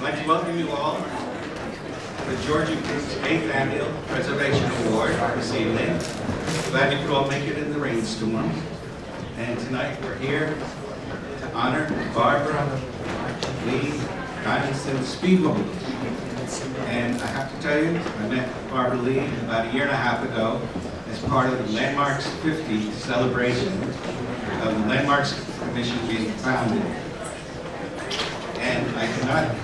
like to welcome you all to the Georgian Group's 8th Annual Preservation Award this evening. Glad you could all make it in the rainstorm. And tonight we're here to honor Barbaralee Diamonstein-Spielvogel. And I have to tell you, I met Barbaralee about a year and a half ago as part of the Landmarks 50 celebration of the Landmarks Commission being founded. And I cannot,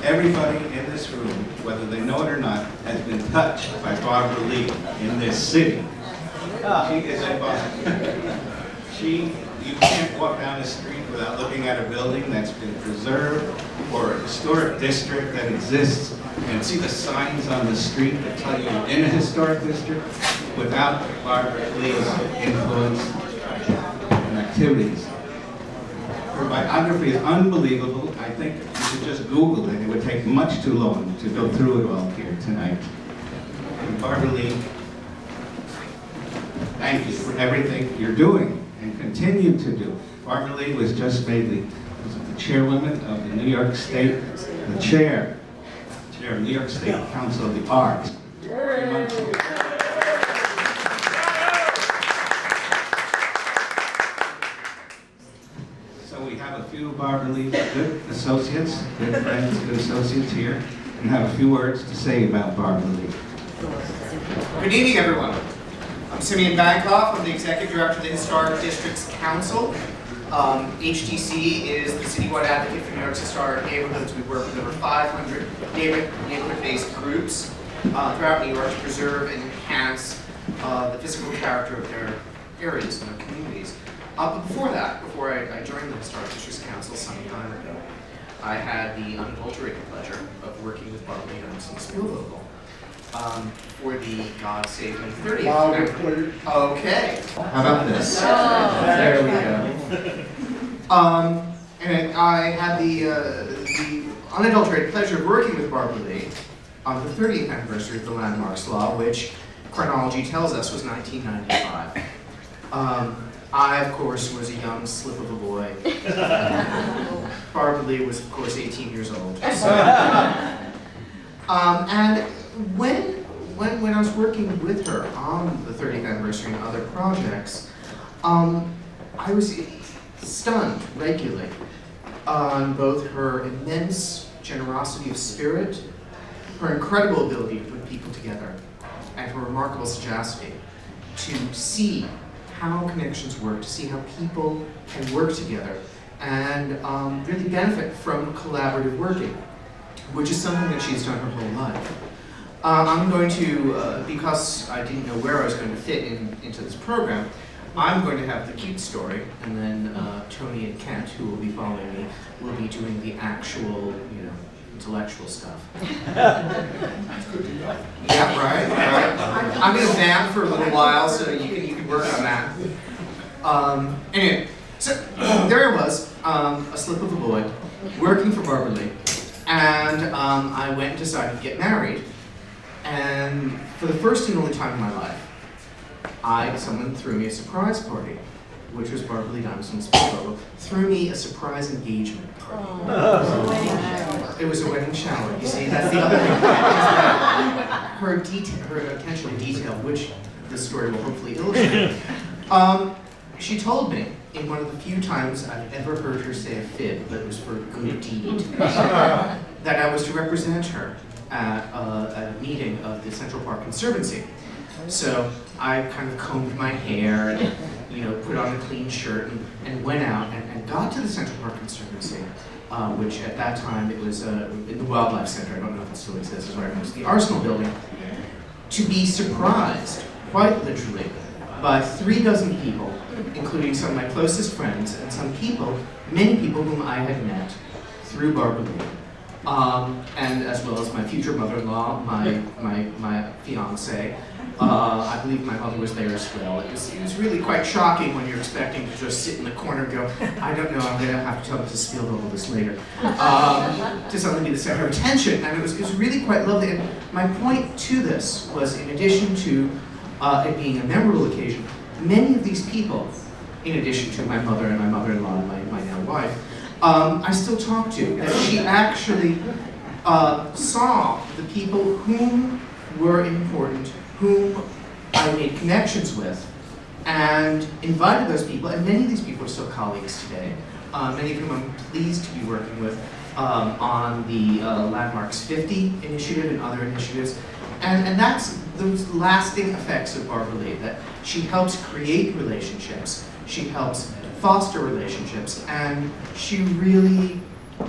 everybody in this room, whether they know it or not, has been touched by Barbaralee in this city. She is a you can't walk down the street without looking at a building that's been preserved or a historic district that exists and see the signs on the street that tell you you're in a historic district without Barbaralee's influence and activities. Her biography is unbelievable. I think you should just Google it. It would take much too long to go through it all here tonight. And Barbaralee, thank you for everything you're doing and continue to do. Barbaralee was just made the chairwoman of the New York State, the chair of New York State Council of the Arts. 3 months ago. So we have a few Barbaralee good associates, good friends, good associates here, and have a few words to say about Barbaralee. Good evening, everyone. I'm Simeon Bankoff. I'm the Executive Director of the Historic Districts Council. HDC is the citywide advocate for New York's historic neighborhoods. We work with over 500 neighborhood-based groups throughout New York to preserve and enhance the physical character of their areas and their communities. But before that, before I joined the Historic Districts Council some time ago, I had the unadulterated pleasure of working with Barbaralee Diamonstein-Spielvogel for the God Save Me 30th. Okay. How about this? Oh. There we go. And I had the unadulterated pleasure of working with Barbaralee on the 30th anniversary of the Landmarks Law, which chronology tells us was 1995. I, of course, was a young slip of a boy. Barbaralee was, of course, 18 years old. And when I was working with her on the 30th anniversary and other projects, I was stunned regularly on both her immense generosity of spirit, her incredible ability to put people together, and her remarkable sagacity to see how connections work, to see how people can work together and really benefit from collaborative working, which is something that she's done her whole life. I'm going to, because I didn't know where I was going to fit into this program, I'm going to have the cute story, and then Tony and Kent, who will be following me, will be doing the actual, intellectual stuff. That's good to know. Yeah, right. I'm going to vamp for a little while, so you can work on that. Anyway, so there I was, a slip of a boy, working for Barbaralee, and I went and decided to get married. And for the first and only time in my life, someone threw me a surprise party, which was Barbaralee Diamonstein-Spielvogel, threw me a surprise engagement party. It was a wedding shower. You see, that's the other thing. Her attention to detail, which this story will hopefully illustrate. She told me, in one of the few times I've ever heard her say a fib, but it was for a good deed, that I was to represent her at a meeting of the Central Park Conservancy. So I kind of combed my hair and put on a clean shirt and went out and got to the Central Park Conservancy, which at that time it was in the Wildlife Center. I don't know if it still exists. It's right next to the Arsenal building. To be surprised, quite literally, by 36 people, including some of my closest friends and many people whom I had met through Barbaralee. And as well as my future mother-in-law, my fiance. I believe my mother was there as well. It was really quite shocking when you're expecting to just sit in the corner and go, I don't know, I'm going to have to tell Mrs. Spielvogel this later. To suddenly be the center of attention. And it was really quite lovely. And my point to this was, in addition to it being a memorable occasion, many of these people, in addition to my mother and my mother-in-law and my now wife, I still talk to. That she actually saw the people whom were important, whom I made connections with, and invited those people, and many of these people are still colleagues today, many of whom I'm pleased to be working with on the Landmarks 50 initiative and other initiatives. And that's those lasting effects of Barbaralee, that she helps create relationships, she helps foster relationships, and she really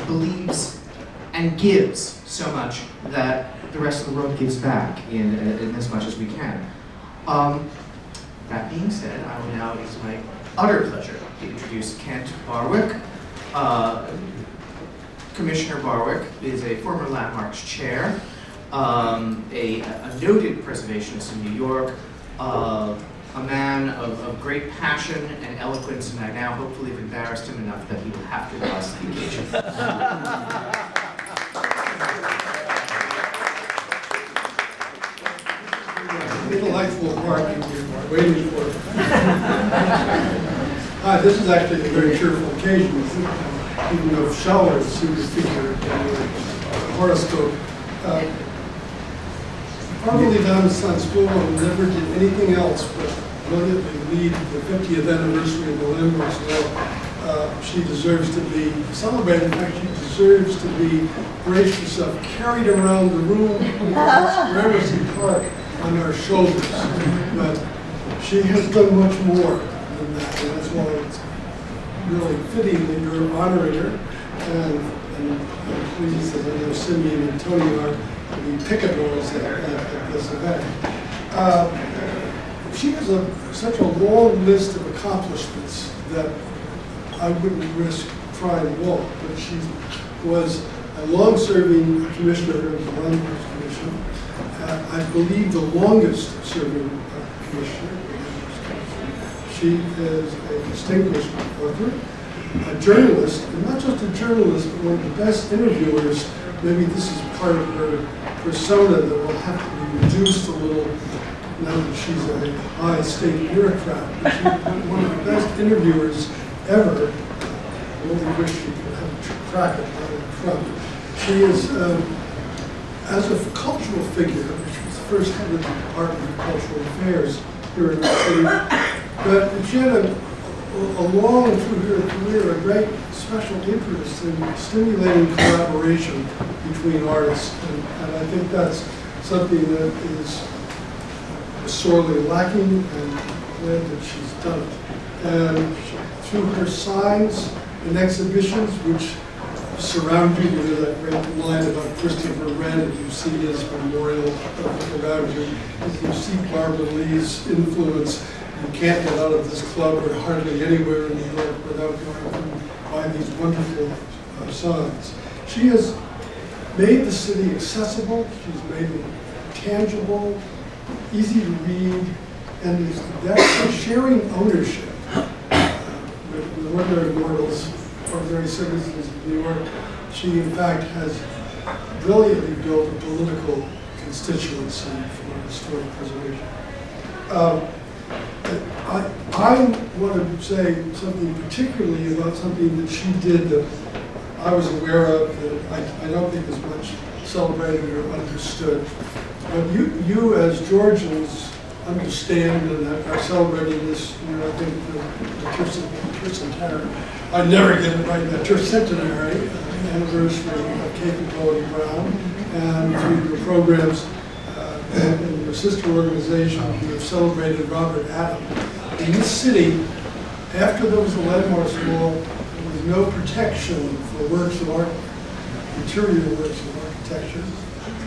believes and gives so much that the rest of the world gives back in as much as we can. That being said, I will now, it's my utter pleasure to introduce Kent Barwick. Commissioner Barwick is a former Landmarks chair, a noted preservationist in New York, a man of great passion and eloquence, and I now hopefully have embarrassed him enough that he will have to rise to the occasion. Intellectual part that we're waiting for. This is actually a very cheerful occasion, even though showers seem to figure in the horoscope. Barbaralee Diamonstein-Spielvogel never did anything else but brilliantly lead the 50th anniversary of the Landmarks Law. She deserves to be celebrated. In fact, she deserves to be braced herself, carried around the room wherever she park on our shoulders. But she has done much more than that, and that's why it's really fitting that you're honoring her. And I'm pleased that I know Simeon and Tony are the picadors at this event. She has such a long list of accomplishments that I wouldn't risk trying them all, but she was a long-serving commissioner of the Landmarks Commission. I believe the longest-serving commissioner. She is a distinguished author, a journalist, and not just a journalist, but one of the best interviewers. Maybe this is part of her persona that will have to be reduced a little now that she's a high state bureaucrat. But she's one of the best interviewers ever. I only wish she could have a crack at Donald Trump. She is, as a cultural figure, she was the first head of the Department of Cultural Affairs here in our city, but she had along through her career a great special interest in stimulating collaboration between artists, and I think that's something that is sorely lacking, and I'm glad that she's done it. And through her signs and exhibitions, which surround you with that great line about Christopher Wren, and you see his memorial around you, as you see Barbaralee's influence. You can't get out of this club or hardly anywhere in New York without going by these wonderful signs. She has made the city accessible, she's made it tangible, easy to read, and that's sharing ownership with ordinary mortals, ordinary citizens of New York. She, in fact, has brilliantly built a political constituency for historic preservation. I want to say something particularly about something that she did that I was aware of that I don't think is much celebrated or understood. But you as Georgians understand and are celebrating this, I think the tercentenary. I never get it right, the tercentenary anniversary of Capability Brown, and through your programs and your sister organization, you have celebrated Robert Adam. In this city, after there was the Landmarks Law, there was no protection for works of art, material works of architecture,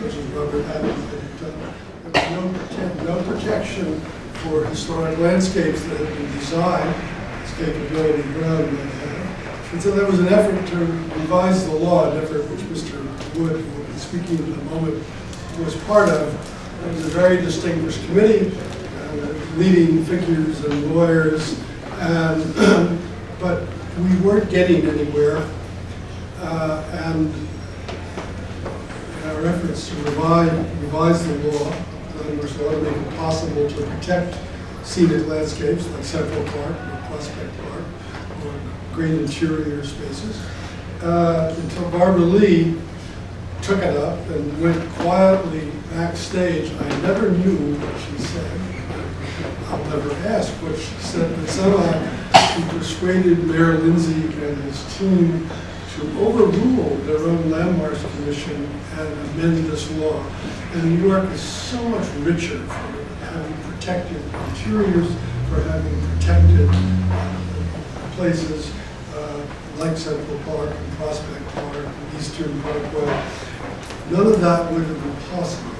such as Robert Adam had done. There was no protection for historic landscapes that had been designed, as Capability Brown might have. And so there was an effort to revise the law, an effort which Mr. Wood, who will be speaking in a moment, was part of. It was a very distinguished committee, leading figures and lawyers, but we weren't getting anywhere. And our efforts to revise the law, to make it possible to protect scenic landscapes like Central Park or Prospect Park or great interior spaces, until Barbaralee took it up and went quietly backstage. I never knew what she said. I'll never ask what she said, but somehow she persuaded Mayor Lindsay and his team to overrule their own landmarks commission and amend this law. And New York is so much richer for having protected interiors, for having protected places like Central Park and Prospect Park and Eastern Parkway. None of that would have been possible.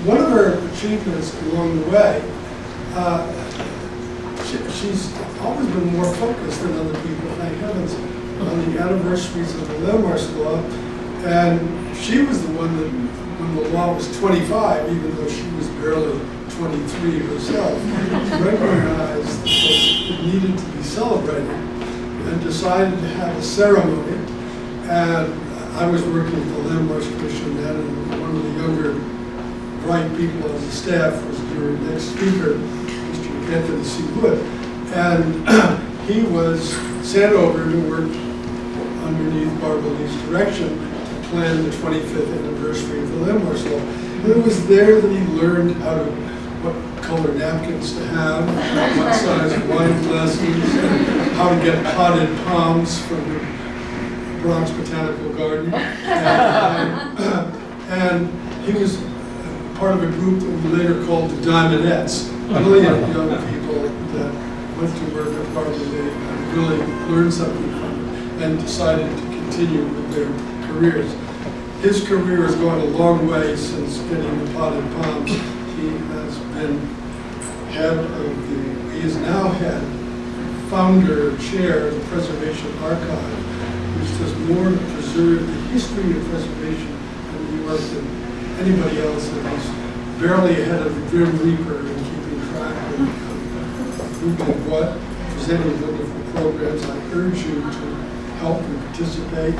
One of her achievements along the way, she's always been more focused than other people, thank heavens, on the anniversaries of the landmarks law. And she was the one that, when the law was 25, even though she was barely 23 herself, recognized that it needed to be celebrated and decided to have a ceremony. And I was working at the Landmarks Commission then, and one of the younger bright people on the staff was your next speaker, Mr. Anthony C. Wood. And he was sent over to work underneath Barbaralee's direction to plan the 25th anniversary of the landmarks law. And it was there that he learned what color napkins to have, what size wine glasses, and how to get potted palms from the Bronx Botanical Garden. And he was part of a group that we later called the Diamondettes, brilliant young people that went to work at Barbaralee and really learned something from it and decided to continue with their careers. His career has gone a long way since getting the potted palms. He has been he is now head, founder, chair of the Preservation Archive, which does more to preserve the history of preservation in New York than anybody else, and he's barely ahead of the Grim Reaper in keeping track of who did what, presenting wonderful programs. I urge you to help and participate.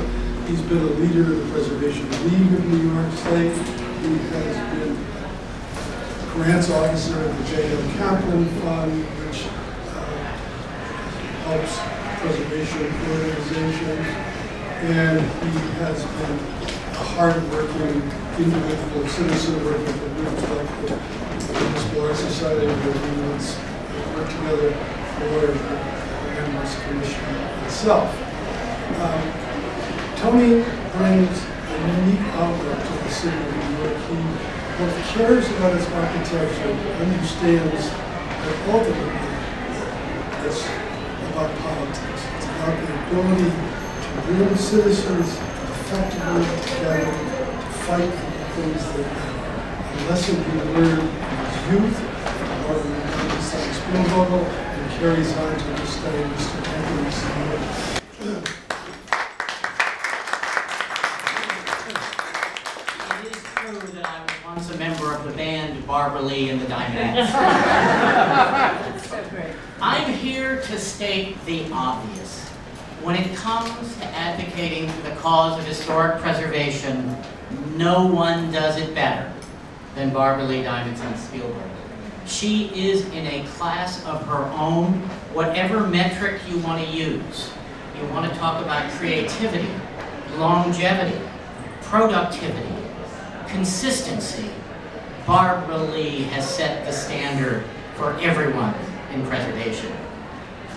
He's been a leader of the Preservation League of New York State. He has been grants officer of the J.M. Kaplan Fund, which helps preservation organizations. And he has been a hard-working individual citizen working for groups like the Municipal Art Society, where we once worked together for the Landmarks Commission itself. Tony brings a unique outlook to the city of New York. He both cares about its architecture, understands that ultimately it's about politics. It's about the ability to bring citizens effectively together to fight for the things that matter. A lesson he learned in his youth from Barbaralee Diamonstein-Spielvogel and carries on to this day, Mr. Anthony Simeon. A member of the band Barbaralee and the Diamondettes. I'm here to state the obvious. When it comes to advocating for the cause of historic preservation, no one does it better than Barbaralee Diamonstein-Spielvogel. She is in a class of her own, whatever metric you want to use. You want to talk about creativity, longevity, productivity, consistency. Barbaralee has set the standard for everyone in preservation.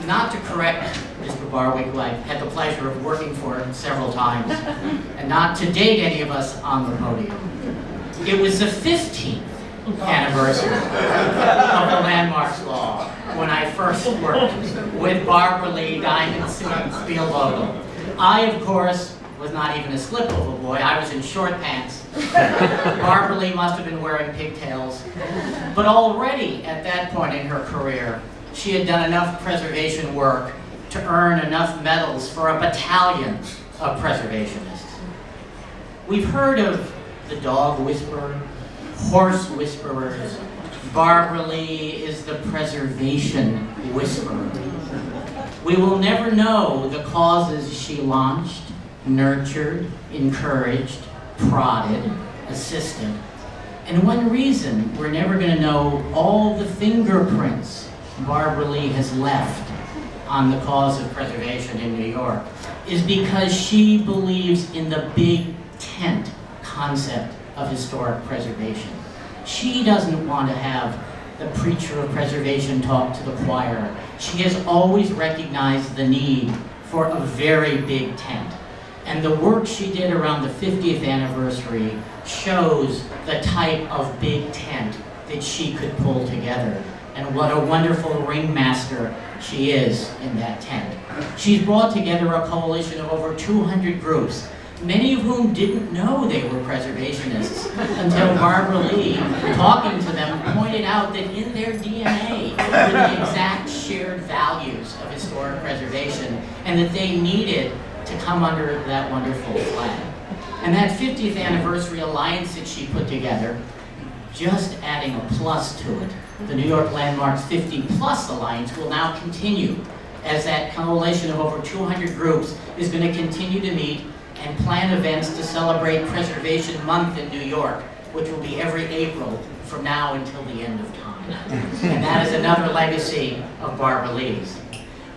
Not to correct Mr. Barwick, who I've had the pleasure of working for several times, and not to date any of us on the podium. It was the 15th anniversary of the Landmarks Law when I first worked with Barbaralee Diamonstein-Spielvogel. I, of course, was not even a slip of a boy. I was in short pants. Barbaralee must have been wearing pigtails. But already at that point in her career, she had done enough preservation work to earn enough medals for a battalion of preservationists. We've heard of the dog whisperer, horse whisperers. Barbaralee is the preservation whisperer. We will never know the causes she launched, nurtured, encouraged, prodded, assisted. And one reason we're never going to know all the fingerprints Barbaralee has left on the cause of preservation in New York is because she believes in the big tent concept of historic preservation. She doesn't want to have the preacher of preservation talk to the choir. She has always recognized the need for a very big tent. And the work she did around the 50th anniversary shows the type of big tent that she could pull together. And what a wonderful ringmaster she is in that tent. She's brought together a coalition of over 200 groups, many of whom didn't know they were preservationists until Barbaralee, talking to them, pointed out that in their DNA were the exact shared values of historic preservation and that they needed to come under that wonderful flag. And that 50th anniversary alliance that she put together, just adding a plus to it, the New York Landmarks 50 Plus Alliance will now continue as that coalition of over 200 groups is going to continue to meet and plan events to celebrate Preservation Month in New York, which will be every April from now until the end of time. And that is another legacy of Barbaralee.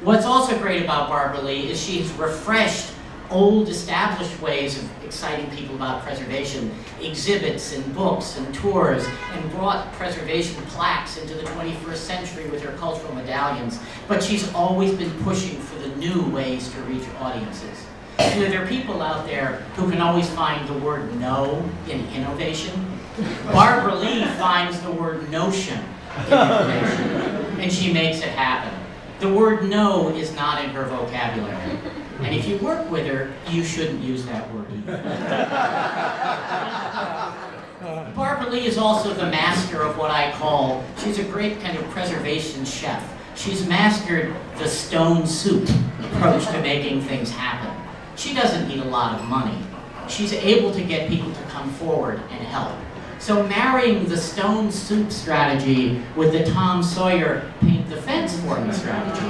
What's also great about Barbaralee is she's refreshed old established ways of exciting people about preservation, exhibits and books and tours, and brought preservation plaques into the 21st century with her cultural medallions. But she's always been pushing for the new ways to reach audiences. You know, there are people out there who can always find the word no in innovation. Barbaralee finds the word notion in innovation, and she makes it happen. The word no is not in her vocabulary. And if you work with her, you shouldn't use that word either. Barbaralee is also the master of what I call, she's a great kind of preservation chef. She's mastered the stone soup approach to making things happen. She doesn't need a lot of money. She's able to get people to come forward and help. So marrying the stone soup strategy with the Tom Sawyer paint the fence for me strategy,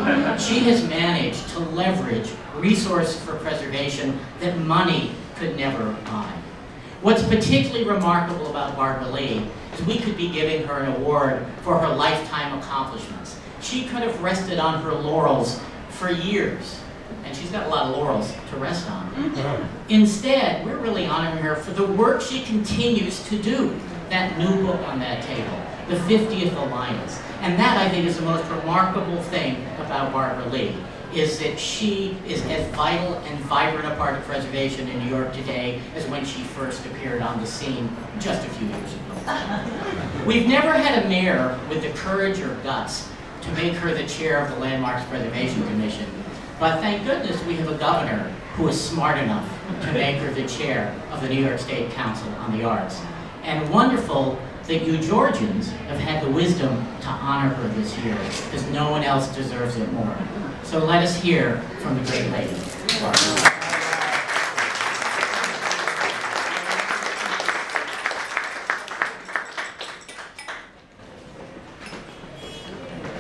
she has managed to leverage resources for preservation that money could never buy. What's particularly remarkable about Barbaralee is we could be giving her an award for her lifetime accomplishments. She could have rested on her laurels for years, and she's got a lot of laurels to rest on. Instead, we're really honoring her for the work she continues to do. That new book on that table, the 50th Alliance. And that, I think, is the most remarkable thing about Barbaralee, is that she is as vital and vibrant a part of preservation in New York today as when she first appeared on the scene just a few years ago. We've never had a mayor with the courage or guts to make her the chair of the Landmarks Preservation Commission. But thank goodness we have a governor who is smart enough to make her the chair of the New York State Council on the Arts. And wonderful that you Georgians have had the wisdom to honor her this year, because no one else deserves it more. So let us hear from the great lady, Barbara.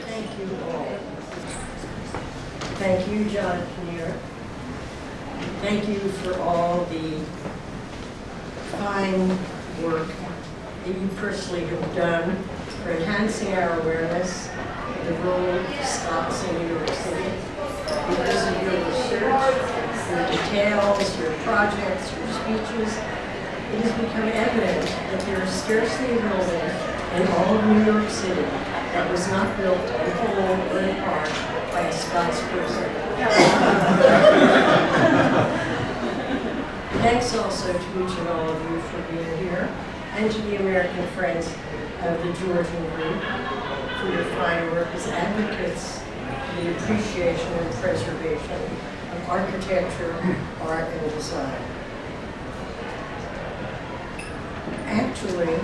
Thank you all. Thank you, John Kinnear. Thank you for all the fine work that you personally have done for enhancing our awareness of the role of Scots in New York City. Because of your research, your details, your projects, your speeches, it has become evident that there is scarcely a building in all of New York City that was not built in whole or in part by a Scots person. Thanks also to each and all of you for being here, and to the American Friends of the Georgian Group for your fine work as advocates for the appreciation and preservation of architecture, art, and design. Actually,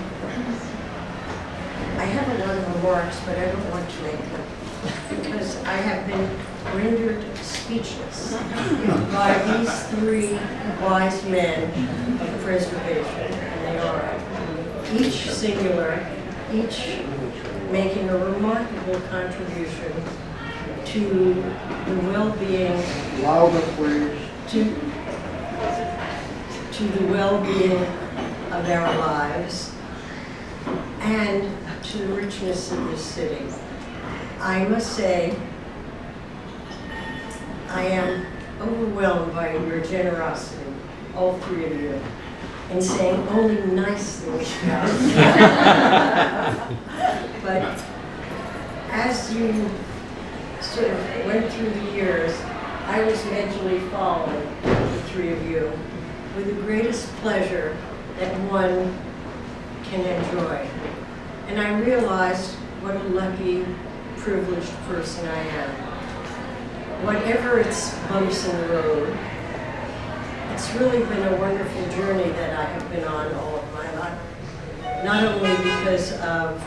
I have a lot of remarks, but I don't want to make them, because I have been rendered speechless by these three wise men of preservation, and they are each singular, each making a remarkable contribution to the well-being, to the well-being of our lives and to the richness of this city. I must say I am overwhelmed by your generosity, all three of you, in saying only nice things about me. But as you sort of went through the years, I was mentally following the three of you with the greatest pleasure that one can enjoy. And I realized what a lucky, privileged person I am. Whatever its bumps in the road, it's really been a wonderful journey that I have been on all of my life. Not only because of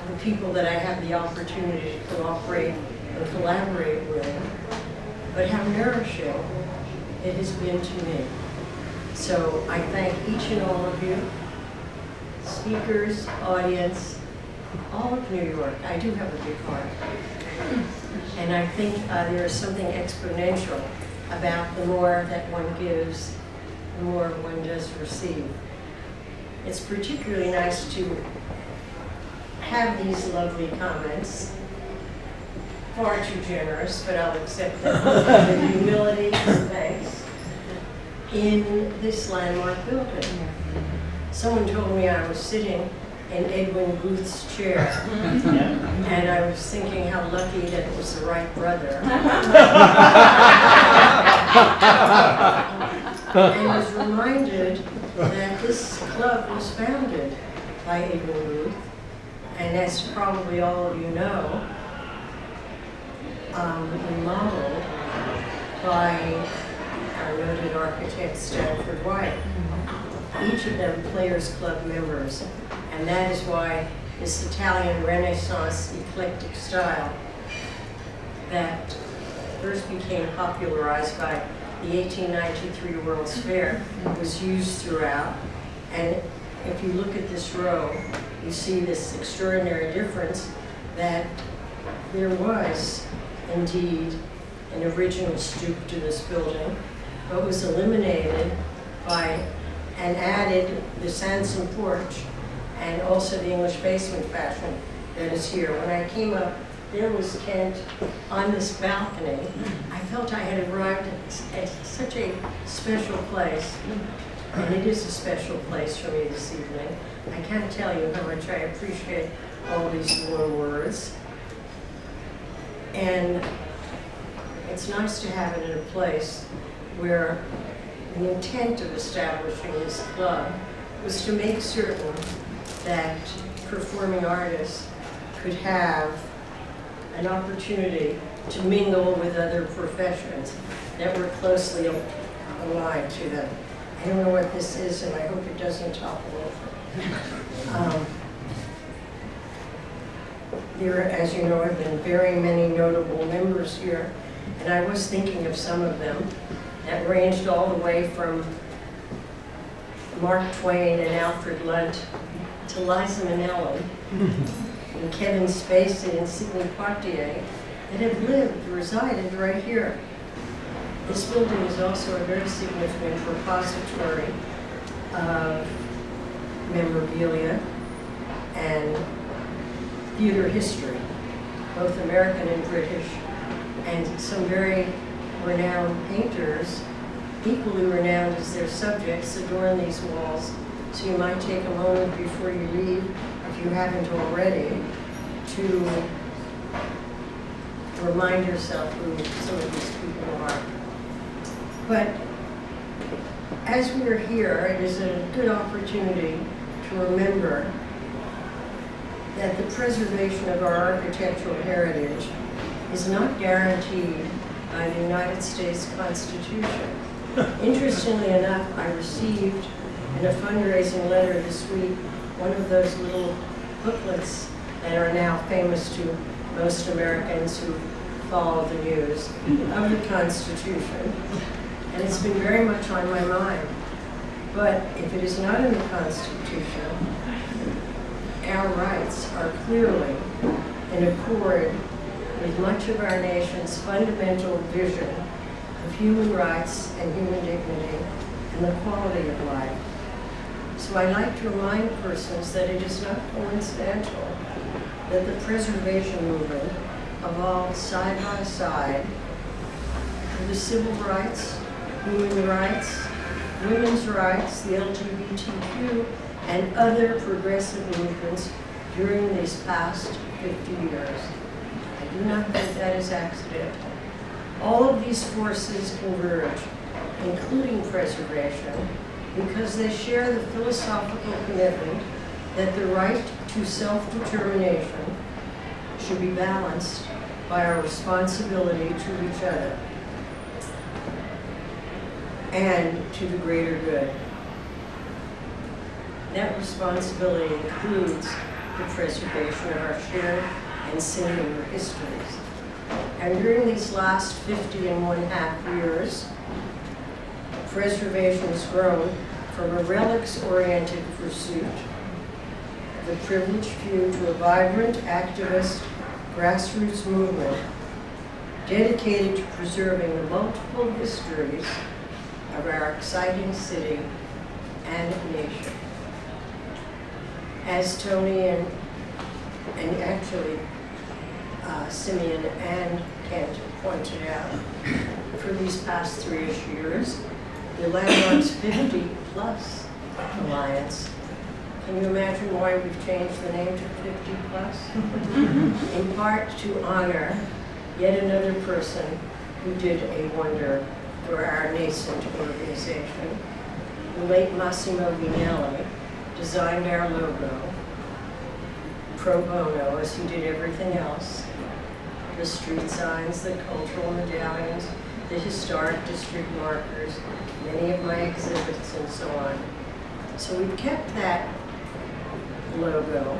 the people that I have the opportunity to cooperate and collaborate with, but how nourishing it has been to me. So I thank each and all of you, speakers, audience, all of New York. I do have a big heart. And I think there is something exponential about the more that one gives, the more one does receive. It's particularly nice to have these lovely comments. Far too generous, but I'll accept that with humility and thanks, in this landmark building. Someone told me I was sitting in Edwin Booth's chair, and I was thinking how lucky that it was the right brother. And was reminded that this club was founded by Edwin Booth, and as probably all of you know, remodeled by our noted architect Stanford White. Each of them Players Club members, and that is why this Italian Renaissance eclectic style that first became popularized by the 1893 World's Fair was used throughout. And if you look at this row, you see this extraordinary difference that there was indeed an original stoop to this building, but was eliminated by and added the Sanson porch and also the English basement fashion that is here. When I came up, there was Kent on this balcony. I felt I had arrived at such a special place, and it is a special place for me this evening. I can't tell you how much I appreciate all these warm words. And it's nice to have it in a place where the intent of establishing this club was to make certain that performing artists could have an opportunity to mingle with other professions that were closely aligned to them. I don't know what this is, and I hope it doesn't topple over. There, as you know, have been very many notable members here, and I was thinking of some of them that ranged all the way from Mark Twain and Alfred Lunt to Liza Minnelli and Kevin Spacey and Sidney Poitier that have resided right here. This building is also a very significant repository of memorabilia and theater history, both American and British, and some very renowned painters, equally renowned as their subjects, adorn these walls. So you might take a moment before you leave, if you haven't already, to remind yourself who some of these people are. But as we're here, it is a good opportunity to remember that the preservation of our architectural heritage is not guaranteed by the United States Constitution. Interestingly enough, I received in a fundraising letter this week one of those little booklets that are now famous to most Americans who follow the news of the Constitution. And it's been very much on my mind. But if it is not in the Constitution, our rights are clearly in accord with much of our nation's fundamental vision of human rights and human dignity and the quality of life. So I like to remind persons that it is not coincidental that the preservation movement evolved side by side for the civil rights, human rights, women's rights, the LGBTQ, and other progressive movements during these past 50 years. I do not think that is accidental. All of these forces converge, including preservation, because they share the philosophical commitment that the right to self-determination should be balanced by our responsibility to each other and to the greater good. That responsibility includes the preservation of our shared and singular histories. And during these last 50.5 years, preservation has grown from a relics-oriented pursuit of the privileged few to a vibrant, activist, grassroots movement dedicated to preserving the multiple histories of our exciting city and nation. As Tony and actually Simeon and Kent pointed out, for these past 3-ish years, the Landmarks 50 Plus Alliance. Can you imagine why we've changed the name to 50 Plus? In part to honor yet another person who did a wonder for our nascent organization. The late Massimo Vinelli designed our logo pro bono, as he did everything else. The street signs, the cultural medallions, the historic district markers, many of my exhibits, and so on. So we've kept that logo,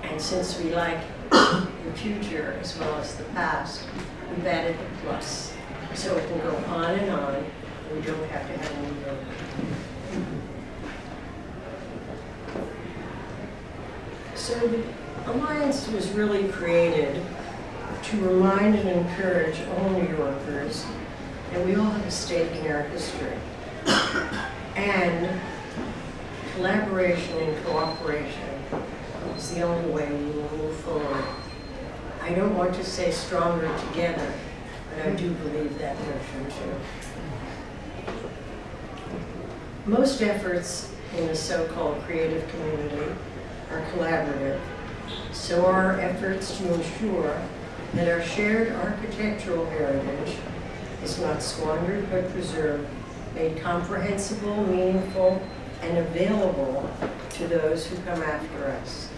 and since we like the future as well as the past, we've added the plus. So it can go on, and we don't have to have a new logo. So the Alliance was really created to remind and encourage all New Yorkers that we all have a stake in our history. And collaboration and cooperation is the only way we will move forward. I don't want to say stronger together, but I do believe that notion too. Most efforts in the so-called creative community are collaborative. So are our efforts to ensure that our shared architectural heritage is not squandered but preserved, made comprehensible, meaningful, and available to those who come after us.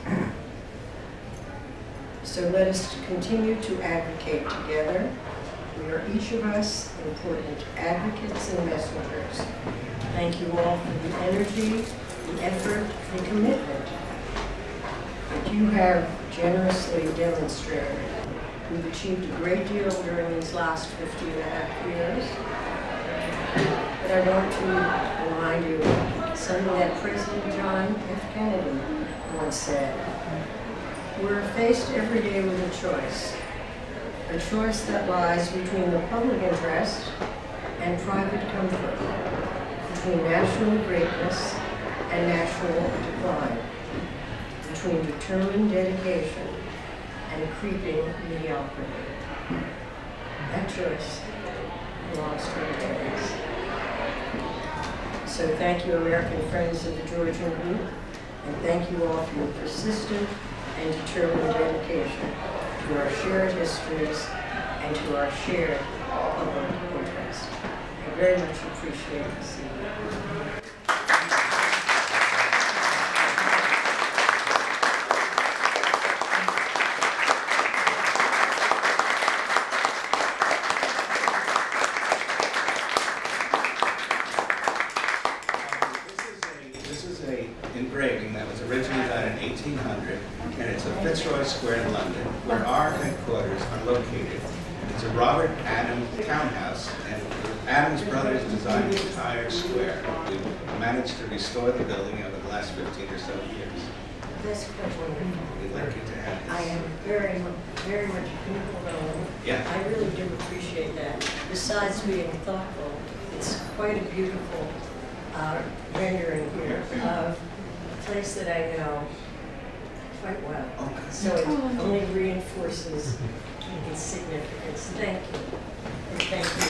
So let us continue to advocate together. We are each of us important advocates and messengers. Thank you all for the energy, the effort, the commitment that you have generously demonstrated. We've achieved a great deal during these last 50.5 years. But I want to remind you of something that President John F. Kennedy once said. We're faced every day with a choice that lies between the public interest and private comfort, between national greatness and national decline, between determined dedication and creeping mediocrity. That choice belongs to Americans. So thank you, American friends of the Georgian group, and thank you all for your persistent and determined dedication to our shared histories and to our shared public interest. I very much appreciate this evening. Engraving that was originally done in 1800, and it's a Fitzroy Square in London, where our headquarters are located. It's a Robert Adam townhouse, and Adams Brothers designed the entire square. We've managed to restore the building over the last 15 or so years. That's quite wonderful. We'd like you to have this. I am very much grateful. Yeah. I really do appreciate that. Besides being thoughtful, it's quite a beautiful rendering here of a place that I know quite well. Okay. So it only reinforces its significance. Thank you. And thank you